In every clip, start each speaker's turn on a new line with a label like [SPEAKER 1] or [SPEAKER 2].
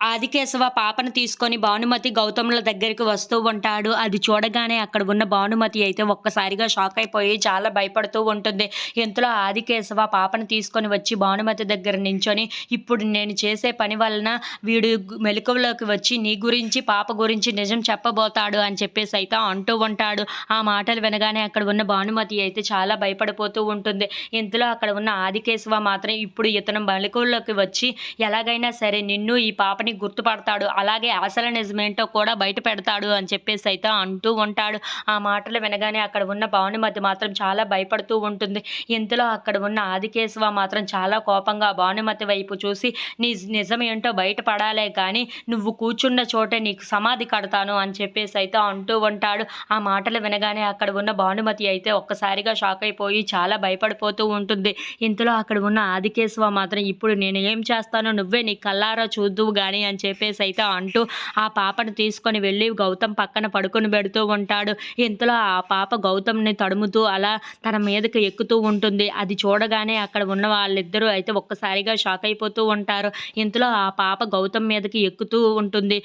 [SPEAKER 1] ఆదికేశవ పాపను తీసుకొని భానుమతి గౌతముల దగ్గరికి వస్తూ ఉంటాడు. అది చూడగానే అక్కడ ఉన్న భానుమతి అయితే ఒక్కసారిగా షాక్ అయిపోయి చాలా భయపడుతూ ఉంటుంది. ఇంతలో ఆదికేశవ పాపను తీసుకొని వచ్చి భానుమతి దగ్గర నించొని, ఇప్పుడు నేను చేసే పని వలన వీడు మెలకువలోకి వచ్చి నీ గురించి పాప గురించి నిజం చెప్పబోతాడు అని చెప్పేసి అయితే అంటూ ఉంటాడు. ఆ మాటలు వినగానే అక్కడ ఉన్న భానుమతి అయితే చాలా భయపడిపోతూ ఉంటుంది. ఇంతలో అక్కడ ఉన్న ఆదికేశవ మాత్రం ఇప్పుడు ఇతను మెలకువలోకి వచ్చి ఎలాగైనా సరే నిన్ను ఈ పాపని గుర్తుపడతాడు, అలాగే అసలు నిజమేంటో కూడా బయట పెడతాడు అని చెప్పేసి అయితే అంటూ ఉంటాడు. ఆ మాటలు వినగానే అక్కడ ఉన్న భానుమతి మాత్రం చాలా భయపడుతూ ఉంటుంది. ఇంతలో అక్కడ ఉన్న ఆదికేశవ మాత్రం చాలా కోపంగా భానుమతి వైపు చూసి, నీ నిజం ఏంటో బయట పడాలే కానీ నువ్వు కూర్చున్న చోటే నీకు సమాధి కడతాను అని చెప్పేసి అయితే అంటూ ఉంటాడు. ఆ మాటలు వినగానే అక్కడ ఉన్న భానుమతి అయితే ఒక్కసారిగా షాక్ అయిపోయి చాలా భయపడిపోతూ ఉంటుంది. ఇంతలో అక్కడ ఉన్న ఆదికేశవ మాత్రం, ఇప్పుడు నేను ఏం చేస్తానో నువ్వే నీ కళ్ళారా చూద్దువు గాని అని చెప్పేసి అయితే అంటూ ఆ పాపను తీసుకొని వెళ్ళి గౌతమ్ పక్కన పడుకొని పెడుతూ ఉంటాడు. ఇంతలో ఆ పాప గౌతమ్ని తడుముతూ అలా తన మీదకి ఎక్కుతూ ఉంటుంది. అది చూడగానే అక్కడ ఉన్న వాళ్ళిద్దరూ అయితే ఒక్కసారిగా షాక్ అయిపోతూ ఉంటారు. ఇంతలో ఆ పాప గౌతమ్ మీదకి ఎక్కుతూ ఉంటుంది.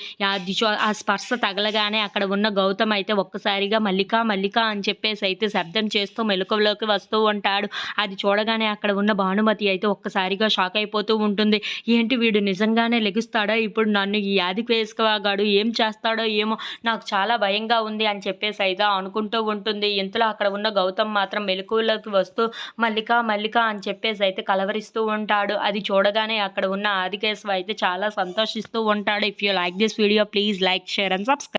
[SPEAKER 1] ఆ స్పర్శ తగలగానే అక్కడ ఉన్న గౌతమ్ అయితే ఒక్కసారిగా మల్లిక మల్లిక అని చెప్పేసి అయితే శబ్దం చేస్తూ మెలకువలోకి వస్తూ ఉంటాడు. అది చూడగానే అక్కడ ఉన్న భానుమతి అయితే ఒక్కసారిగా షాక్ అయిపోతూ ఉంటుంది. ఏంటి వీడు నిజంగానే లెగుస్తాడా? ఇప్పుడు నన్ను ఈ ఆదికేశవగాడు ఏం చేస్తాడో ఏమో, నాకు చాలా భయంగా ఉంది అని చెప్పేసి అయితే అనుకుంటూ ఉంటుంది. ఇంతలో అక్కడ ఉన్న గౌతమ్ మాత్రం మెలకువలోకి వస్తూ మల్లిక మల్లిక అని చెప్పేసి అయితే కలవరిస్తూ ఉంటాడు. అది చూడగానే అక్కడ ఉన్న ఆదికేశవ అయితే చాలా సంతోషిస్తూ ఉంటాడు. If you like this video please like, share and subscribe.